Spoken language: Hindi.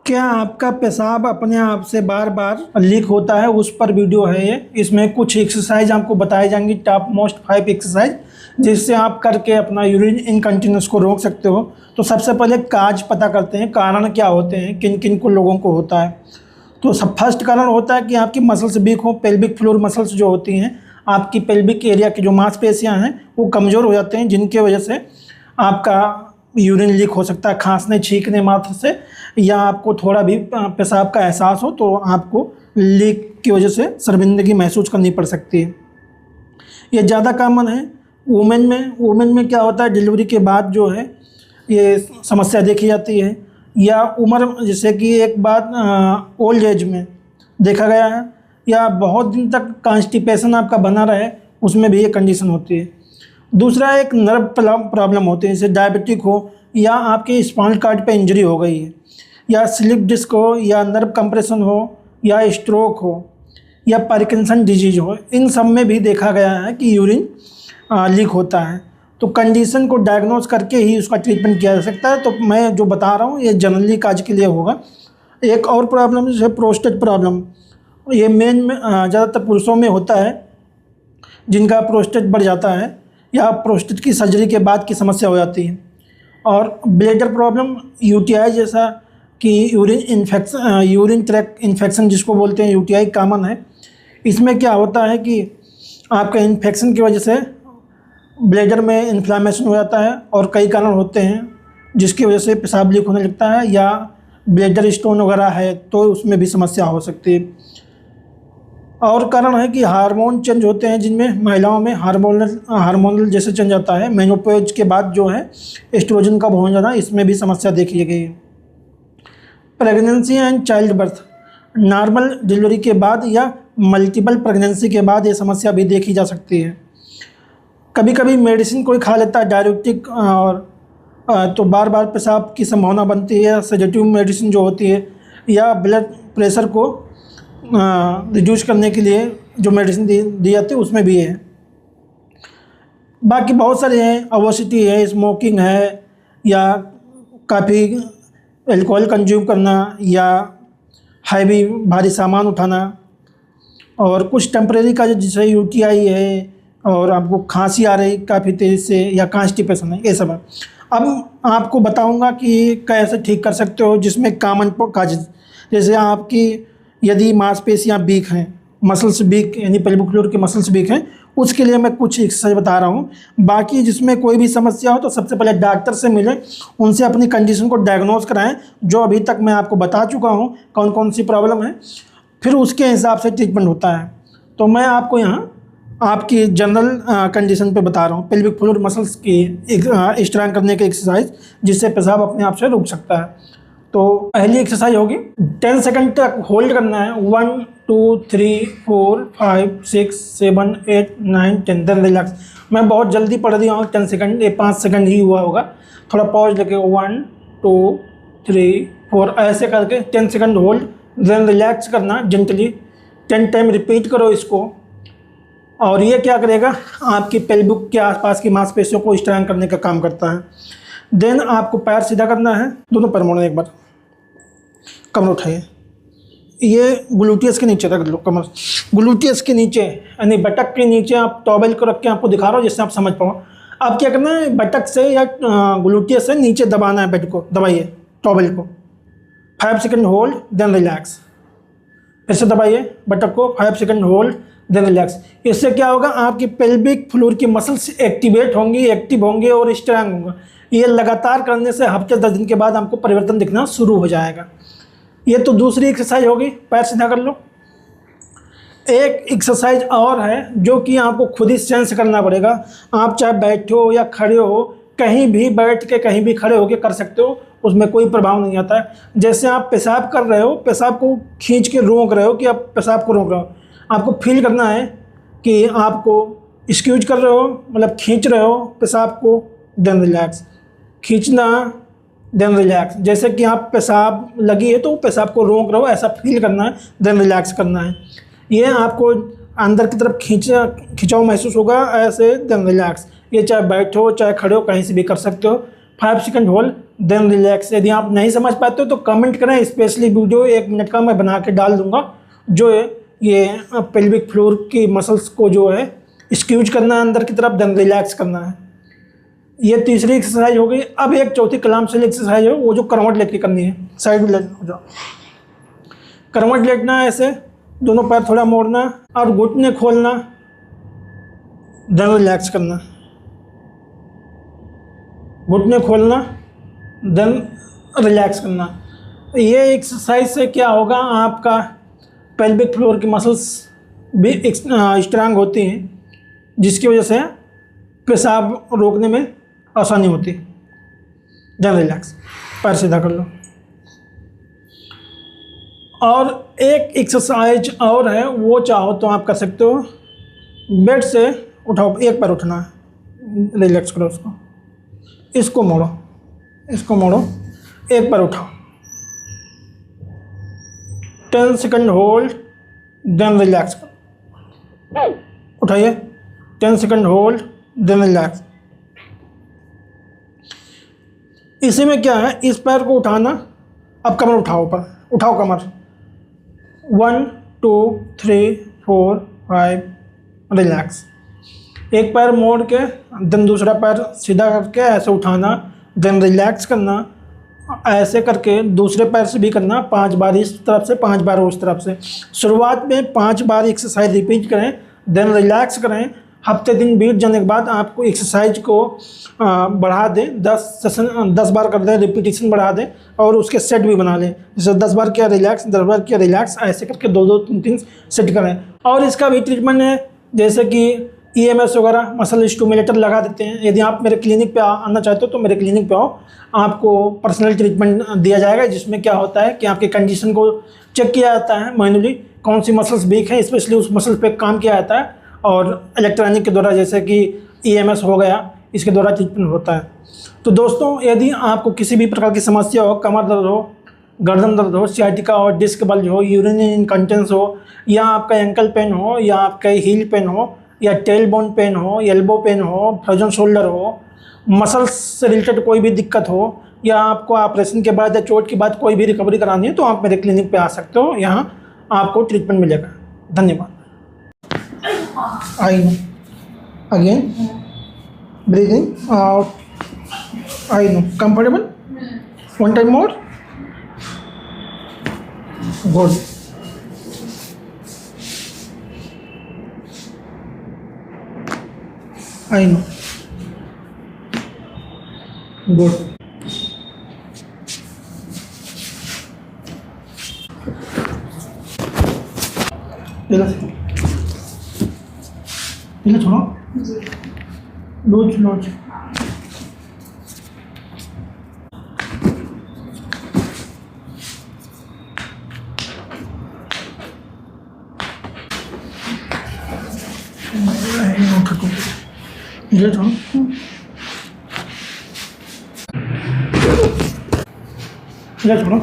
क्या आपका पेशाब अपने आप से बार बार लीक होता है, उस पर वीडियो है ये। इसमें कुछ एक्सरसाइज आपको बताई जाएंगी, टॉप मोस्ट 5 एक्सरसाइज, जिससे आप करके अपना यूरिन इनकंटिन्यूस को रोक सकते हो। तो सबसे पहले काज पता करते हैं, कारण क्या होते हैं, किन किन को लोगों को होता है। तो सब फर्स्ट कारण होता है कि आपकी मसल्स वीक हो। पेल्विक फ्लोर मसल्स जो होती हैं, आपकी पेल्विक एरिया की जो मांसपेशियां हैं वो कमज़ोर हो जाते हैं, जिनके वजह से आपका यूरिन लीक हो सकता है। खांसने छींकने मात्र से, या आपको थोड़ा भी पेशाब का एहसास हो तो आपको लीक की वजह से शर्मिंदगी महसूस करनी पड़ सकती है। ये ज़्यादा कॉमन है वुमेन में क्या होता है, डिलीवरी के बाद जो है ये समस्या देखी जाती है, या उम्र जैसे कि एक बात ओल्ड एज में देखा गया है, या बहुत दिन तक कॉन्स्टिपेशन आपका बना रहे, उसमें भी ये कंडीशन होती है। दूसरा एक नर्व प्रॉब्लम होती है, जैसे डायबिटिक हो, या आपके स्पाइनल कॉर्ड पे इंजरी हो गई है, या स्लिप डिस्क हो, या नर्व कंप्रेशन हो, या स्ट्रोक हो, या पार्किंसन डिजीज हो। इन सब में भी देखा गया है कि यूरिन लीक होता है। तो कंडीशन को डायग्नोज करके ही उसका ट्रीटमेंट किया जा सकता है। तो मैं जो बता रहा हूँ ये जनरली काज के लिए होगा। एक और प्रॉब्लम जैसे प्रोस्टेट प्रॉब्लम, ये मेन में ज़्यादातर पुरुषों में होता है, जिनका प्रोस्टेट बढ़ जाता है या प्रोस्टेट की सर्जरी के बाद की समस्या हो जाती है। और ब्लैडर प्रॉब्लम, यूटीआई जैसा कि यूरिन ट्रैक्ट इन्फेक्शन जिसको बोलते हैं, यूटीआई कॉमन है। इसमें क्या होता है कि आपका इन्फेक्शन की वजह से ब्लैडर में इन्फ्लामेशन हो जाता है, और कई कारण होते हैं जिसकी वजह से पेशाब लीक होने लगता है, या ब्लैडर स्टोन वगैरह है तो उसमें भी समस्या हो सकती है। और कारण है कि हार्मोन चेंज होते हैं, जिनमें महिलाओं में हार्मोनल जैसे चेंज आता है। मेनोपॉज के बाद जो है एस्ट्रोजन का बहुत ज़्यादा, इसमें भी समस्या देखी गई है। Pregnancy and child birth, normal delivery के बाद या मल्टीपल प्रेगनेंसी के बाद ये समस्या भी देखी जा सकती है। कभी कभी मेडिसिन कोई खा लेता है डायरेटिक, और तो बार बार पेशाब की संभावना बनती है। सेडेटिव मेडिसिन जो होती है, या ब्लड प्रेशर को रिड्यूस करने के लिए जो मेडिसिन दी जाती है, उसमें भी है। बाकी बहुत सारे हैं, ओबेसिटी है, स्मोकिंग है, या काफ़ी अल्कोहल कंज्यूम करना, या हैवी भारी सामान उठाना, और कुछ टेम्परेरी का जैसे यूटीआई है, और आपको खांसी आ रही काफ़ी तेज़ से, या कॉन्स्टिपेशन है, ये सब है। अब आपको बताऊंगा कि कैसे ठीक कर सकते हो, जिसमें कॉमन काजेज, जैसे आपकी यदि मांसपेशियां वीक हैं, मसल्स वीक यानी पेल्विक फ्लोर के मसल्स वीक हैं, उसके लिए मैं कुछ एक्सरसाइज बता रहा हूँ। बाकी जिसमें कोई भी समस्या हो तो सबसे पहले डॉक्टर से मिलें, उनसे अपनी कंडीशन को डायग्नोज कराएं, जो अभी तक मैं आपको बता चुका हूँ कौन कौन सी प्रॉब्लम है, फिर उसके हिसाब से ट्रीटमेंट होता है। तो मैं आपको यहाँ आपकी जनरल कंडीशन पे बता रहा हूँ, पेल्विक फ्लोर मसल्स की स्ट्रेंथ करने की एक्सरसाइज, जिससे पेशाब अपने आप से रुक सकता है। तो पहली एक्सरसाइज होगी, 10 सेकंड तक होल्ड करना है। 1 2 3 4 5 6 7 8 9 10, देन रिलैक्स। मैं बहुत जल्दी पढ़ दिया हूँ, 10 सेकंड, ये 5 सेकंड ही हुआ होगा। थोड़ा पॉज लेके 1 2 3 4 ऐसे करके 10 सेकंड होल्ड, देन रिलैक्स करना जेंटली। 10 टाइम रिपीट करो इसको, और ये क्या करेगा, आपकी पेल्विक के आसपास की मांसपेशियों को स्ट्रेंथ करने का काम करता है। देन आपको पैर सीधा करना है, दोनों पैर मोड़ना, एक बार कमर उठाइए, ये ग्लूटियस के नीचे रख लो, कमर ग्लूटियस के नीचे यानी बटक के नीचे। आप टॉवेल को रख के आपको दिखा रहा हूँ जिससे आप समझ पाओ। अब क्या करना है, बटक से या ग्लूटियस से नीचे दबाना है, बेड को दबाइए, टॉवेल को। 5 सेकंड होल्ड, देन रिलैक्स। फिर से दबाइए बटक को, 5 सेकंड होल्ड, देन रिलैक्स। इससे क्या होगा, आपकी पेल्विक फ्लोर की मसल्स एक्टिव होंगी और स्ट्रांग होंगे। ये लगातार करने से हफ्ते 10 दिन के बाद आपको परिवर्तन दिखना शुरू हो जाएगा। ये तो दूसरी एक्सरसाइज होगी, पैर सीधा कर लो। एक एक्सरसाइज और है जो कि आपको खुद ही सेंस करना पड़ेगा। आप चाहे बैठे हो या खड़े हो, कहीं भी बैठ के कहीं भी खड़े होकर कर सकते हो, उसमें कोई प्रभाव नहीं आता है। जैसे आप पेशाब कर रहे हो, पेशाब को खींच के रोक रहे हो, कि आप पेशाब को रोक रहे हो, आपको फील करना है कि आपको स्क्यूज कर रहे हो, मतलब खींच रहे हो पेशाब को, देन रिलैक्स। खींचना, देन रिलैक्स। जैसे कि आप पेशाब लगी है तो पेशाब को रोक रहे हो, ऐसा फील करना है, देन रिलैक्स करना है। ये आपको अंदर की तरफ खिंचाव महसूस होगा, ऐसे देन रिलैक्स। ये चाहे बैठे हो चाहे खड़े हो, कहीं से भी कर सकते हो। 5 सेकंड होल्ड, देन रिलैक्स। यदि आप नहीं समझ पाते हो तो कमेंट करें, स्पेशली वीडियो 1 मिनट का मैं बना के डाल दूंगा, जो है ये पेल्विक फ्लोर की मसल्स को जो है स्क्यूज करना है अंदर की तरफ, देन रिलैक्स करना है। ये तीसरी एक्सरसाइज हो गई। अब एक चौथी कलामशैली एक्सरसाइज है, वो जो करवट लेट के करनी है। साइड में लेट हो जाओ, करवट लेटना है, ऐसे दोनों पैर थोड़ा मोड़ना और घुटने खोलना, देन रिलैक्स करना, घुटने खोलना, देन रिलैक्स करना। ये एक्सरसाइज से क्या होगा, आपका पेल्विक फ्लोर की मसल्स भी स्ट्रांग होती हैं, जिसकी वजह से पेशाब रोकने में आसानी होती है। देन रिलैक्स, पैर सीधा कर लो। और एक एक्सरसाइज और है, वो चाहो तो आप कर सकते हो। बेड से उठाओ, एक पैर उठना है, रिलैक्स करो उसको, इसको मोड़ो, इसको मोड़ो, एक पैर उठाओ, 10 सेकंड होल्ड, देन रिलैक्स करो। उठाइए, 10 सेकंड होल्ड, देन रिलैक्स। इसी में क्या है, इस पैर को उठाना, अब कमर उठाओ, ऊपर उठाओ कमर, 1 2 3 4 5, रिलैक्स। एक पैर मोड़ के देन दूसरा पैर सीधा करके ऐसे उठाना, देन रिलैक्स करना। ऐसे करके दूसरे पैर से भी करना, 5 बार इस तरफ से, 5 बार उस तरफ से। शुरुआत में 5 बार एक्सरसाइज रिपीट करें, देन रिलैक्स करें। हफ्ते दिन बीत जाने के बाद आपको एक्सरसाइज को बढ़ा दें, 10 बार कर दें, रिपीटेशन बढ़ा दें और उसके सेट भी बना लें। जैसे 10 बार किया रिलैक्स, 10 बार किया रिलैक्स, ऐसे करके 2 3 सेट करें। और इसका भी ट्रीटमेंट है, जैसे कि EMS वगैरह, मसल स्टिमुलेटर लगा देते हैं। यदि आप मेरे क्लिनिक पे आना चाहते हो तो मेरे क्लिनिक पे आओ, आपको पर्सनल ट्रीटमेंट दिया जाएगा, जिसमें क्या होता है कि आपके कंडीशन को चेक किया जाता है मैनुअली, कौन सी मसल्स वीक है, स्पेशली उस मसल पे काम किया जाता है, और इलेक्ट्रॉनिक के द्वारा, जैसे कि EMS हो गया, इसके द्वारा ट्रीटमेंट होता है। तो दोस्तों, यदि आपको किसी भी प्रकार की समस्या हो, कमर दर्द हो, गर्दन दर्द हो, सियाटिका हो, डिस्क बल्ज हो, यूरिनरी इनकंटिनेंस हो, या आपका एंकल पेन हो, या आपका हील पेन हो, या टेल बोन पेन हो, एल्बो पेन हो, फ्रोजन शोल्डर हो, मसल्स से रिलेटेड कोई भी दिक्कत हो, या आपको ऑपरेशन के बाद या चोट के बाद कोई भी रिकवरी करानी है, तो आप मेरे क्लिनिक पे आ सकते हो, यहाँ आपको ट्रीटमेंट मिलेगा। धन्यवाद। I know. Again, breathing out. I know. Comfortable? One time more. Good. I know. Good. ये छोड़ो, लूज लूज। ये छोड़ो, ये छोड़ो।